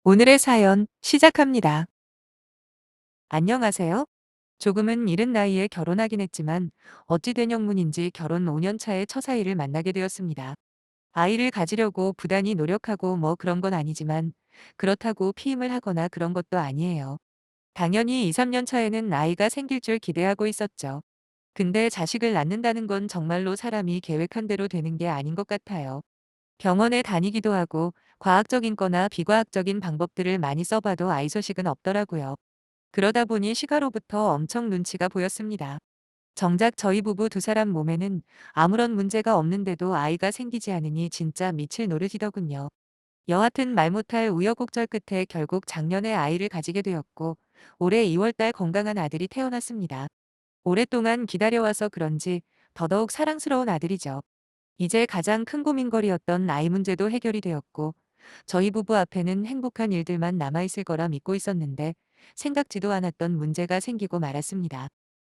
오늘의 사연 시작합니다. 안녕하세요. 조금은 이른 나이에 결혼하긴 했지만 어찌 된 영문인지 결혼 5년 차에 처사이를 만나게 되었습니다. 아이를 가지려고 부단히 노력하고 뭐 그런 건 아니지만 그렇다고 피임을 하거나 그런 것도 아니에요. 당연히 2, 3년 차에는 아이가 생길 줄 기대하고 있었죠. 근데 자식을 낳는다는 건 정말로 사람이 계획한 대로 되는 게 아닌 것 같아요. 병원에 다니기도 하고 과학적인 거나 비과학적인 방법들을 많이 써봐도 아이 소식은 없더라고요. 그러다 보니 시가로부터 엄청 눈치가 보였습니다. 정작 저희 부부 두 사람 몸에는 아무런 문제가 없는데도 아이가 생기지 않으니 진짜 미칠 노릇이더군요. 여하튼 말 못할 우여곡절 끝에 결국 작년에 아이를 가지게 되었고 올해 2월달 건강한 아들이 태어났습니다. 오랫동안 기다려와서 그런지 더더욱 사랑스러운 아들이죠. 이제 가장 큰 고민거리였던 아이 문제도 해결이 되었고 저희 부부 앞에는 행복한 일들만 남아있을 거라 믿고 있었는데 생각지도 않았던 문제가 생기고 말았습니다.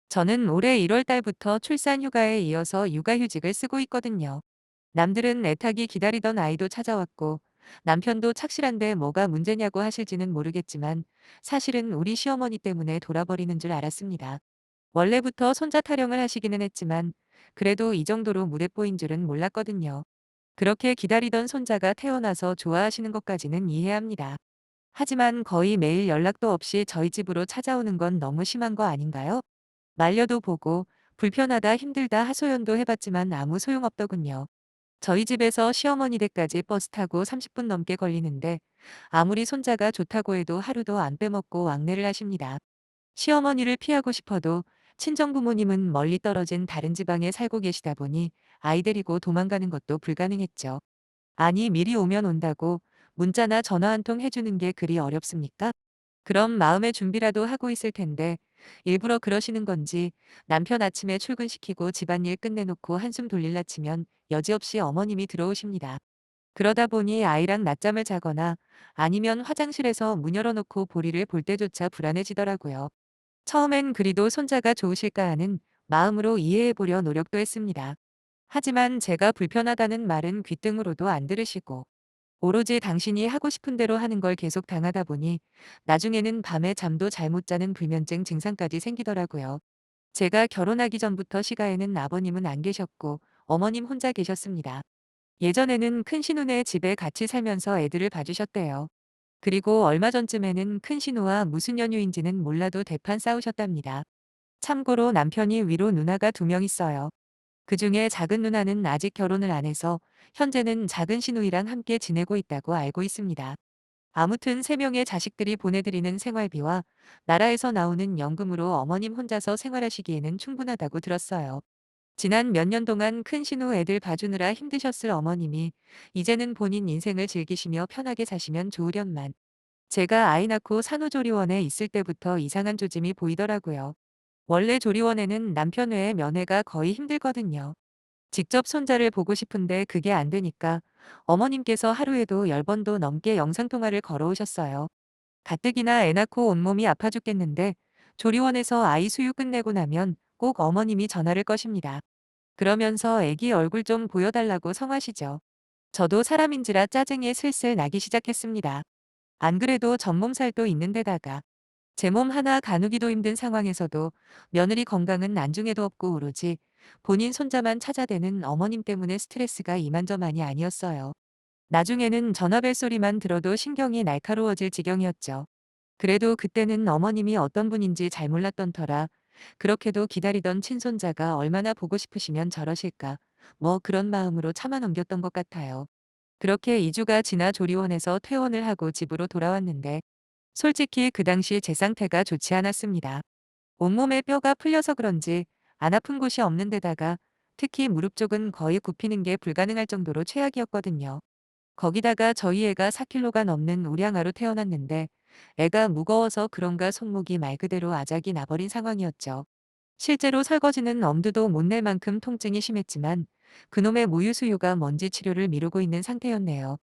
저는 올해 1월 달부터 출산 휴가에 이어서 육아휴직을 쓰고 있거든요. 남들은 애타게 기다리던 아이도 찾아왔고 남편도 착실한데 뭐가 문제냐고 하실지는 모르겠지만 사실은 우리 시어머니 때문에 돌아버리는 줄 알았습니다. 원래부터 손자 타령을 하시기는 했지만 그래도 이 정도로 무대뽀인 줄은 몰랐거든요. 그렇게 기다리던 손자가 태어나서 좋아하시는 것까지는 이해합니다. 하지만 거의 매일 연락도 없이 저희 집으로 찾아오는 건 너무 심한 거 아닌가요? 말려도 보고 불편하다 힘들다 하소연도 해봤지만 아무 소용없더군요. 저희 집에서 시어머니 댁까지 버스 타고 30분 넘게 걸리는데 아무리 손자가 좋다고 해도 하루도 안 빼먹고 왕래를 하십니다. 시어머니를 피하고 싶어도 친정 부모님은 멀리 떨어진 다른 지방에 살고 계시다 보니 아이 데리고 도망가는 것도 불가능했죠. 아니 미리 오면 온다고 문자나 전화 한 통 해주는 게 그리 어렵습니까? 그럼 마음의 준비라도 하고 있을 텐데 일부러 그러시는 건지 남편 아침에 출근시키고 집안일 끝내놓고 한숨 돌릴라 치면 여지없이 어머님이 들어오십니다. 그러다 보니 아이랑 낮잠을 자거나 아니면 화장실에서 문 열어놓고 볼일을 볼 때조차 불안해지더라고요. 처음엔 그리도 손자가 좋으실까 하는 마음으로 이해해보려 노력도 했습니다. 하지만 제가 불편하다는 말은 귓등으로도 안 들으시고 오로지 당신이 하고 싶은 대로 하는 걸 계속 당하다 보니 나중에는 밤에 잠도 잘 못 자는 불면증 증상까지 생기더라고요. 제가 결혼하기 전부터 시가에는 아버님은 안 계셨고 어머님 혼자 계셨습니다. 예전에는 큰 신우네 집에 같이 살면서 애들을 봐주셨대요. 그리고 얼마 전쯤에는 큰 신우와 무슨 연유인지는 몰라도 대판 싸우셨답니다. 참고로 남편이 위로 누나가 2명 있어요. 그중에 작은 누나는 아직 결혼을 안 해서 현재는 작은 시누이랑 함께 지내고 있다고 알고 있습니다. 아무튼 3명의 자식들이 보내드리는 생활비와 나라에서 나오는 연금으로 어머님 혼자서 생활하시기에는 충분하다고 들었어요. 지난 몇 년 동안 큰 신우 애들 봐주느라 힘드셨을 어머님이 이제는 본인 인생을 즐기시며 편하게 사시면 좋으련만 제가 아이 낳고 산후조리원에 있을 때부터 이상한 조짐이 보이더라고요. 원래 조리원에는 남편 외에 면회가 거의 힘들거든요. 직접 손자를 보고 싶은데 그게 안 되니까 어머님께서 하루에도 10번도 넘게 영상통화를 걸어오셨어요. 가뜩이나 애 낳고 온몸이 아파 죽겠는데 조리원에서 아이 수유 끝내고 나면 꼭 어머님이 전화를 거십니다. 그러면서 애기 얼굴 좀 보여달라고 성하시죠. 저도 사람인지라 짜증이 슬슬 나기 시작했습니다. 안 그래도 전몸살도 있는 데다가 제 몸 하나 가누기도 힘든 상황에서도 며느리 건강은 안중에도 없고 오로지 본인 손자만 찾아대는 어머님 때문에 스트레스가 이만저만이 아니었어요. 나중에는 전화벨 소리만 들어도 신경이 날카로워질 지경이었죠. 그래도 그때는 어머님이 어떤 분인지 잘 몰랐던 터라 그렇게도 기다리던 친손자가 얼마나 보고 싶으시면 저러실까 뭐 그런 마음으로 참아 넘겼던 것 같아요. 그렇게 2주가 지나 조리원에서 퇴원을 하고 집으로 돌아왔는데 솔직히 그 당시 제 상태가 좋지 않았습니다. 온몸에 뼈가 풀려서 그런지 안 아픈 곳이 없는 데다가 특히 무릎 쪽은 거의 굽히는 게 불가능할 정도로 최악이었거든요. 거기다가 저희 애가 4kg가 넘는 우량아로 태어났는데 애가 무거워서 그런가 손목이 말 그대로 아작이 나버린 상황이었죠. 실제로 설거지는 엄두도 못 낼 만큼 통증이 심했지만 그놈의 무유수유가 먼지 치료를 미루고 있는 상태였네요.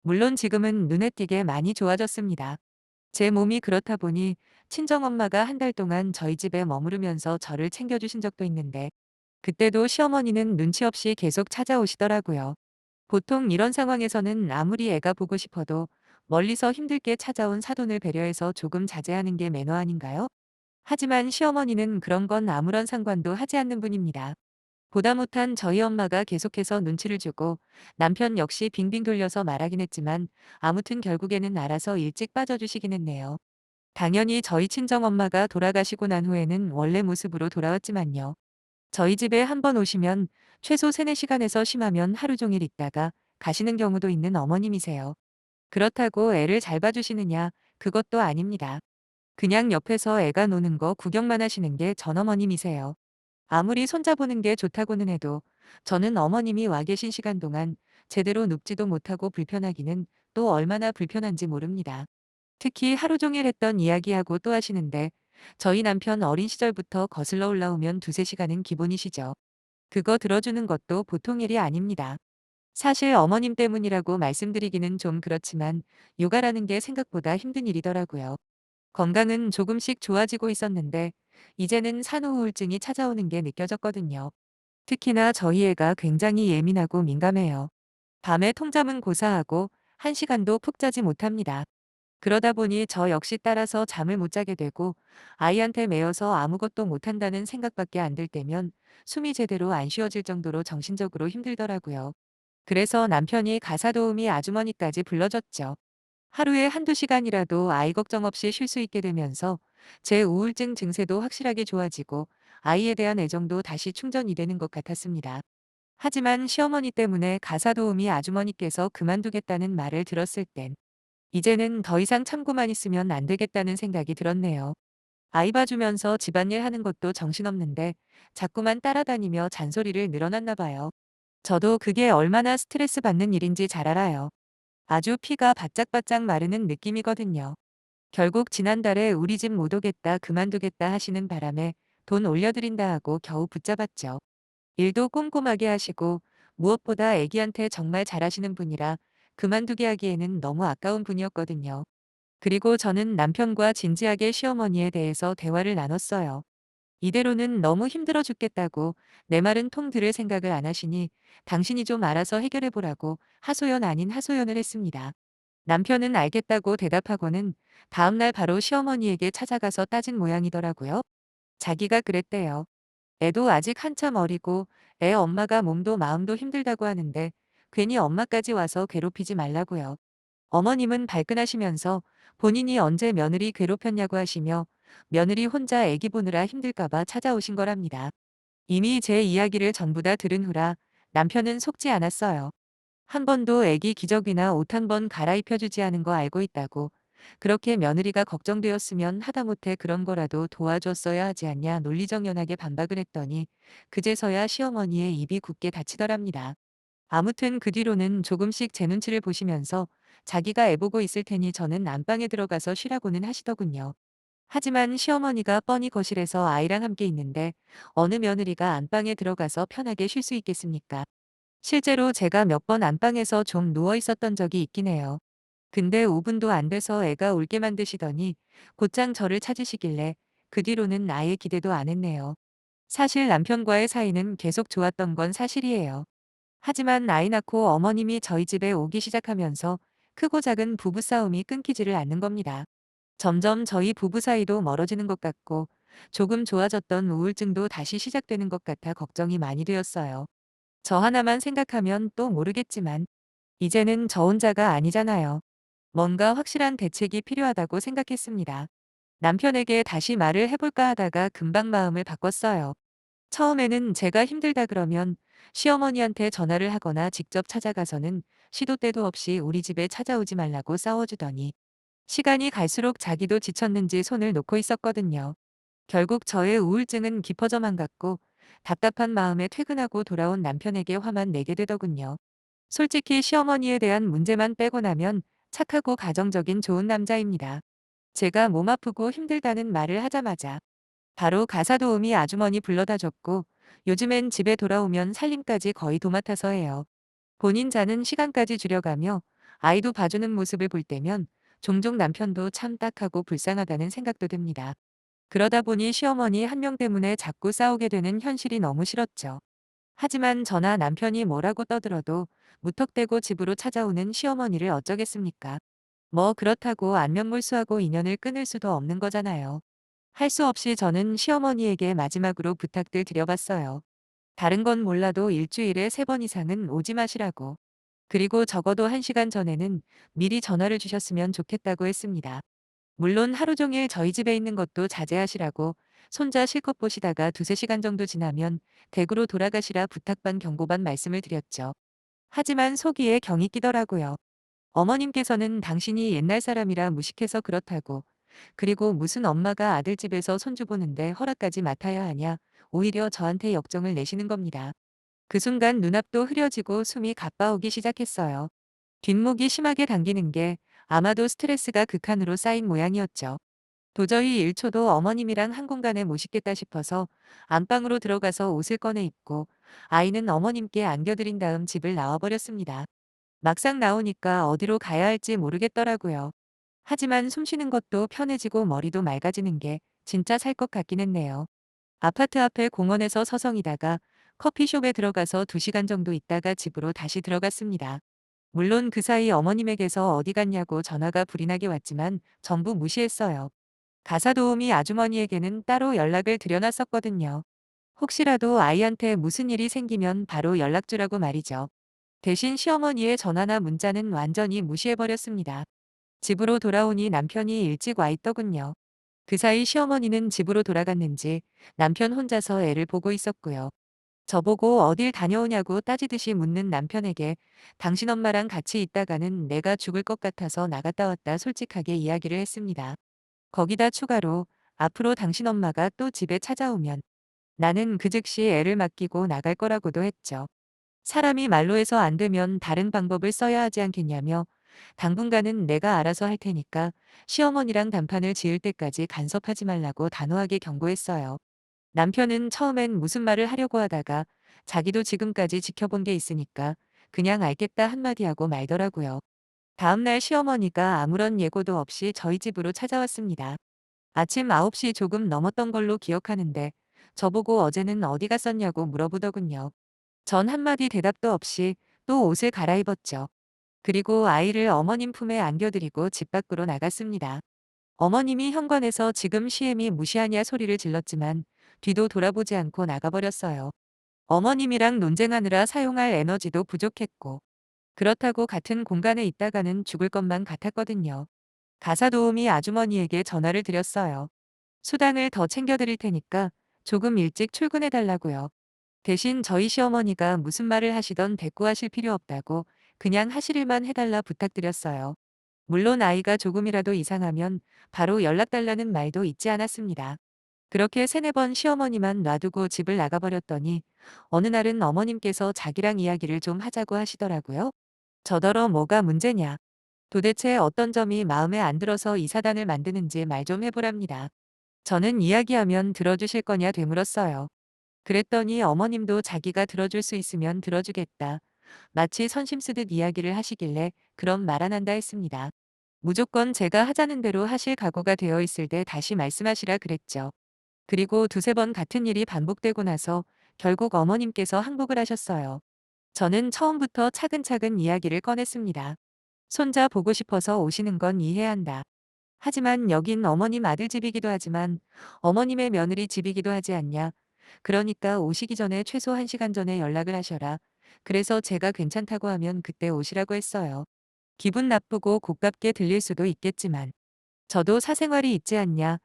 물론 지금은 눈에 띄게 많이 좋아졌습니다. 제 몸이 그렇다 보니 친정엄마가 1달 동안 저희 집에 머무르면서 저를 챙겨주신 적도 있는데 그때도 시어머니는 눈치 없이 계속 찾아오시더라고요. 보통 이런 상황에서는 아무리 애가 보고 싶어도 멀리서 힘들게 찾아온 사돈을 배려해서 조금 자제하는 게 매너 아닌가요? 하지만 시어머니는 그런 건 아무런 상관도 하지 않는 분입니다. 보다 못한 저희 엄마가 계속해서 눈치를 주고 남편 역시 빙빙 돌려서 말하긴 했지만 아무튼 결국에는 알아서 일찍 빠져주시긴 했네요. 당연히 저희 친정엄마가 돌아가시고 난 후에는 원래 모습으로 돌아왔지만요. 저희 집에 한번 오시면 최소 3-4시간에서 심하면 하루 종일 있다가 가시는 경우도 있는 어머님이세요. 그렇다고 애를 잘 봐주시느냐? 그것도 아닙니다. 그냥 옆에서 애가 노는 거 구경만 하시는 게 전어머님이세요. 아무리 손자보는 게 좋다고는 해도 저는 어머님이 와 계신 시간 동안 제대로 눕지도 못하고 불편하기는 또 얼마나 불편한지 모릅니다. 특히 하루 종일 했던 이야기하고 또 하시는데 저희 남편 어린 시절부터 거슬러 올라오면 2-3시간은 기본이시죠. 그거 들어주는 것도 보통 일이 아닙니다. 사실 어머님 때문이라고 말씀드리기는 좀 그렇지만 육아라는 게 생각보다 힘든 일이더라고요. 건강은 조금씩 좋아지고 있었는데 이제는 산후 우울증이 찾아오는 게 느껴졌거든요. 특히나 저희 애가 굉장히 예민하고 민감해요. 밤에 통잠은 고사하고 1시간도 푹 자지 못합니다. 그러다 보니 저 역시 따라서 잠을 못 자게 되고 아이한테 매여서 아무것도 못한다는 생각밖에 안 들 때면 숨이 제대로 안 쉬어질 정도로 정신적으로 힘들더라고요. 그래서 남편이 가사도우미 아주머니까지 불러줬죠. 하루에 1-2시간이라도 아이 걱정 없이 쉴 수 있게 되면서 제 우울증 증세도 확실하게 좋아지고 아이에 대한 애정도 다시 충전이 되는 것 같았습니다. 하지만 시어머니 때문에 가사도우미 아주머니께서 그만두겠다는 말을 들었을 땐 이제는 더 이상 참고만 있으면 안 되겠다는 생각이 들었네요. 아이 봐주면서 집안일 하는 것도 정신없는데 자꾸만 따라다니며 잔소리를 늘어났나 봐요. 저도 그게 얼마나 스트레스 받는 일인지 잘 알아요. 아주 피가 바짝바짝 마르는 느낌이거든요. 결국 지난달에 우리 집 못 오겠다 그만두겠다 하시는 바람에 돈 올려드린다 하고 겨우 붙잡았죠. 일도 꼼꼼하게 하시고 무엇보다 애기한테 정말 잘하시는 분이라 그만두게 하기에는 너무 아까운 분이었거든요. 그리고 저는 남편과 진지하게 시어머니에 대해서 대화를 나눴어요. 이대로는 너무 힘들어 죽겠다고 내 말은 통 들을 생각을 안 하시니 당신이 좀 알아서 해결해 보라고 하소연 아닌 하소연을 했습니다. 남편은 알겠다고 대답하고는 다음날 바로 시어머니에게 찾아가서 따진 모양이더라고요. 자기가 그랬대요. 애도 아직 한참 어리고 애 엄마가 몸도 마음도 힘들다고 하는데 괜히 엄마까지 와서 괴롭히지 말라고요. 어머님은 발끈하시면서 본인이 언제 며느리 괴롭혔냐고 하시며 며느리 혼자 애기 보느라 힘들까봐 찾아오신 거랍니다. 이미 제 이야기를 전부 다 들은 후라 남편은 속지 않았어요. 한 번도 애기 기저귀나 옷 한 번 갈아입혀주지 않은 거 알고 있다고. 그렇게 며느리가 걱정되었으면 하다못해 그런 거라도 도와줬어야 하지 않냐 논리정연하게 반박을 했더니 그제서야 시어머니의 입이 굳게 닫히더랍니다. 아무튼 그 뒤로는 조금씩 제 눈치를 보시면서 자기가 애보고 있을 테니 저는 안방에 들어가서 쉬라고는 하시더군요. 하지만 시어머니가 뻔히 거실에서 아이랑 함께 있는데 어느 며느리가 안방에 들어가서 편하게 쉴 수 있겠습니까? 실제로 제가 몇 번 안방에서 좀 누워 있었던 적이 있긴 해요. 근데 5분도 안 돼서 애가 울게 만드시더니 곧장 저를 찾으시길래 그 뒤로는 아예 기대도 안 했네요. 사실 남편과의 사이는 계속 좋았던 건 사실이에요. 하지만 아이 낳고 어머님이 저희 집에 오기 시작하면서 크고 작은 부부싸움이 끊기지를 않는 겁니다. 점점 저희 부부 사이도 멀어지는 것 같고 조금 좋아졌던 우울증도 다시 시작되는 것 같아 걱정이 많이 되었어요. 저 하나만 생각하면 또 모르겠지만 이제는 저 혼자가 아니잖아요. 뭔가 확실한 대책이 필요하다고 생각했습니다. 남편에게 다시 말을 해볼까 하다가 금방 마음을 바꿨어요. 처음에는 제가 힘들다 그러면 시어머니한테 전화를 하거나 직접 찾아가서는 시도 때도 없이 우리 집에 찾아오지 말라고 싸워주더니 시간이 갈수록 자기도 지쳤는지 손을 놓고 있었거든요. 결국 저의 우울증은 깊어져만 갔고 답답한 마음에 퇴근하고 돌아온 남편에게 화만 내게 되더군요. 솔직히 시어머니에 대한 문제만 빼고 나면 착하고 가정적인 좋은 남자입니다. 제가 몸 아프고 힘들다는 말을 하자마자 바로 가사도우미 아주머니 불러다 줬고 요즘엔 집에 돌아오면 살림까지 거의 도맡아서 해요. 본인 자는 시간까지 줄여가며 아이도 봐주는 모습을 볼 때면 종종 남편도 참 딱하고 불쌍하다는 생각도 듭니다. 그러다 보니 시어머니 한 명 때문에 자꾸 싸우게 되는 현실이 너무 싫었죠. 하지만 저나 남편이 뭐라고 떠들어도 무턱대고 집으로 찾아오는 시어머니를 어쩌겠습니까? 뭐 그렇다고 안면몰수하고 인연을 끊을 수도 없는 거잖아요. 할 수 없이 저는 시어머니에게 마지막으로 부탁들 드려봤어요. 다른 건 몰라도 일주일에 3번 이상은 오지 마시라고. 그리고 적어도 1시간 전에는 미리 전화를 주셨으면 좋겠다고 했습니다. 물론 하루 종일 저희 집에 있는 것도 자제하시라고 손자 실컷 보시다가 2~3시간 정도 지나면 댁으로 돌아가시라 부탁 반 경고 반 말씀을 드렸죠. 하지만 속이에 경이 끼더라고요. 어머님께서는 당신이 옛날 사람이라 무식해서 그렇다고, 그리고 무슨 엄마가 아들 집에서 손주 보는데 허락까지 맡아야 하냐, 오히려 저한테 역정을 내시는 겁니다. 그 순간 눈앞도 흐려지고 숨이 가빠오기 시작했어요. 뒷목이 심하게 당기는 게 아마도 스트레스가 극한으로 쌓인 모양이었죠. 도저히 1초도 어머님이랑 한 공간에 못 있겠다 싶어서 안방으로 들어가서 옷을 꺼내 입고 아이는 어머님께 안겨드린 다음 집을 나와버렸습니다. 막상 나오니까 어디로 가야 할지 모르겠더라고요. 하지만 숨 쉬는 것도 편해지고 머리도 맑아지는 게 진짜 살 것 같긴 했네요. 아파트 앞에 공원에서 서성이다가 커피숍에 들어가서 2시간 정도 있다가 집으로 다시 들어갔습니다. 물론 그 사이 어머님에게서 어디 갔냐고 전화가 불이 나게 왔지만 전부 무시했어요. 가사 도우미 아주머니에게는 따로 연락을 드려놨었거든요. 혹시라도 아이한테 무슨 일이 생기면 바로 연락 주라고 말이죠. 대신 시어머니의 전화나 문자는 완전히 무시해버렸습니다. 집으로 돌아오니 남편이 일찍 와 있더군요. 그 사이 시어머니는 집으로 돌아갔는지 남편 혼자서 애를 보고 있었고요. 저보고 어딜 다녀오냐고 따지듯이 묻는 남편에게 당신 엄마랑 같이 있다가는 내가 죽을 것 같아서 나갔다 왔다 솔직하게 이야기를 했습니다. 거기다 추가로 앞으로 당신 엄마가 또 집에 찾아오면 나는 그 즉시 애를 맡기고 나갈 거라고도 했죠. 사람이 말로 해서 안 되면 다른 방법을 써야 하지 않겠냐며 당분간은 내가 알아서 할 테니까 시어머니랑 단판을 지을 때까지 간섭하지 말라고 단호하게 경고했어요. 남편은 처음엔 무슨 말을 하려고 하다가 자기도 지금까지 지켜본 게 있으니까 그냥 알겠다 한마디 하고 말더라고요. 다음날 시어머니가 아무런 예고도 없이 저희 집으로 찾아왔습니다. 아침 9시 조금 넘었던 걸로 기억하는데 저보고 어제는 어디 갔었냐고 물어보더군요. 전 한마디 대답도 없이 또 옷을 갈아입었죠. 그리고 아이를 어머님 품에 안겨드리고 집 밖으로 나갔습니다. 어머님이 현관에서 지금 시엠이 무시하냐 소리를 질렀지만 뒤도 돌아보지 않고 나가버렸어요. 어머님이랑 논쟁하느라 사용할 에너지도 부족했고 그렇다고 같은 공간에 있다가는 죽을 것만 같았거든요. 가사 도우미 아주머니에게 전화를 드렸어요. 수당을 더 챙겨드릴 테니까 조금 일찍 출근해 달라고요. 대신 저희 시어머니가 무슨 말을 하시던 대꾸하실 필요 없다고 그냥 하실 일만 해달라 부탁드렸어요. 물론 아이가 조금이라도 이상하면 바로 연락 달라는 말도 잊지 않았습니다. 그렇게 3~4번 시어머니만 놔두고 집을 나가버렸더니 어느 날은 어머님께서 자기랑 이야기를 좀 하자고 하시더라고요. 저더러 뭐가 문제냐. 도대체 어떤 점이 마음에 안 들어서 이 사단을 만드는지 말 좀 해보랍니다. 저는 이야기하면 들어주실 거냐 되물었어요. 그랬더니 어머님도 자기가 들어줄 수 있으면 들어주겠다. 마치 선심 쓰듯 이야기를 하시길래 그럼 말 안 한다 했습니다. 무조건 제가 하자는 대로 하실 각오가 되어 있을 때 다시 말씀하시라 그랬죠. 그리고 2~3번 같은 일이 반복되고 나서 결국 어머님께서 항복을 하셨어요. 저는 처음부터 차근차근 이야기를 꺼냈습니다. 손자 보고 싶어서 오시는 건 이해한다. 하지만 여긴 어머님 아들 집이기도 하지만 어머님의 며느리 집이기도 하지 않냐. 그러니까 오시기 전에 최소 1시간 전에 연락을 하셔라. 그래서 제가 괜찮다고 하면 그때 오시라고 했어요. 기분 나쁘고 고깝게 들릴 수도 있겠지만 저도 사생활이 있지 않냐.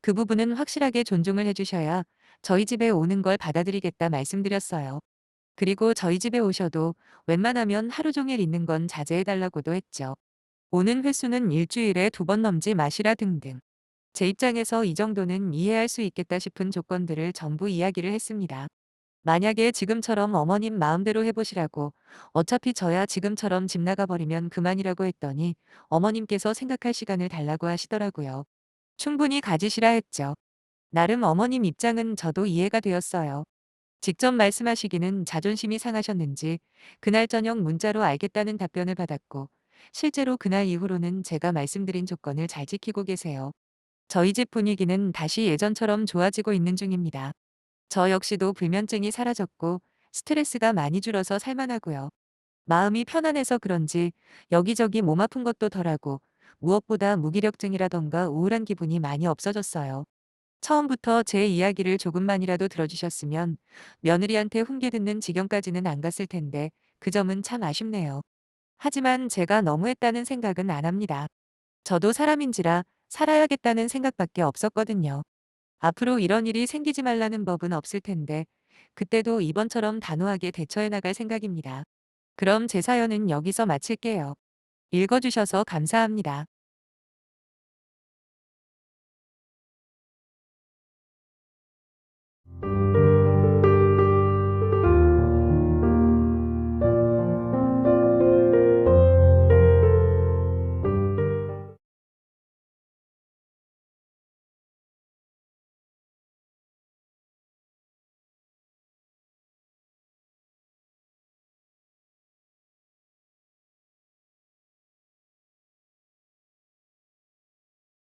그 부분은 확실하게 존중을 해주셔야 저희 집에 오는 걸 받아들이겠다 말씀드렸어요. 그리고 저희 집에 오셔도 웬만하면 하루 종일 있는 건 자제해달라고도 했죠. 오는 횟수는 일주일에 2번 넘지 마시라 등등. 제 입장에서 이 정도는 이해할 수 있겠다 싶은 조건들을 전부 이야기를 했습니다. 만약에 지금처럼 어머님 마음대로 해보시라고 어차피 저야 지금처럼 집 나가버리면 그만이라고 했더니 어머님께서 생각할 시간을 달라고 하시더라고요. 충분히 가지시라 했죠. 나름 어머님 입장은 저도 이해가 되었어요. 직접 말씀하시기는 자존심이 상하셨는지 그날 저녁 문자로 알겠다는 답변을 받았고 실제로 그날 이후로는 제가 말씀드린 조건을 잘 지키고 계세요. 저희 집 분위기는 다시 예전처럼 좋아지고 있는 중입니다. 저 역시도 불면증이 사라졌고 스트레스가 많이 줄어서 살만하고요. 마음이 편안해서 그런지 여기저기 몸 아픈 것도 덜하고 무엇보다 무기력증이라던가 우울한 기분이 많이 없어졌어요. 처음부터 제 이야기를 조금만이라도 들어주셨으면 며느리한테 훈계 듣는 지경까지는 안 갔을 텐데 그 점은 참 아쉽네요. 하지만 제가 너무했다는 생각은 안 합니다. 저도 사람인지라 살아야겠다는 생각밖에 없었거든요. 앞으로 이런 일이 생기지 말라는 법은 없을 텐데 그때도 이번처럼 단호하게 대처해 나갈 생각입니다. 그럼 제 사연은 여기서 마칠게요. 읽어주셔서 감사합니다.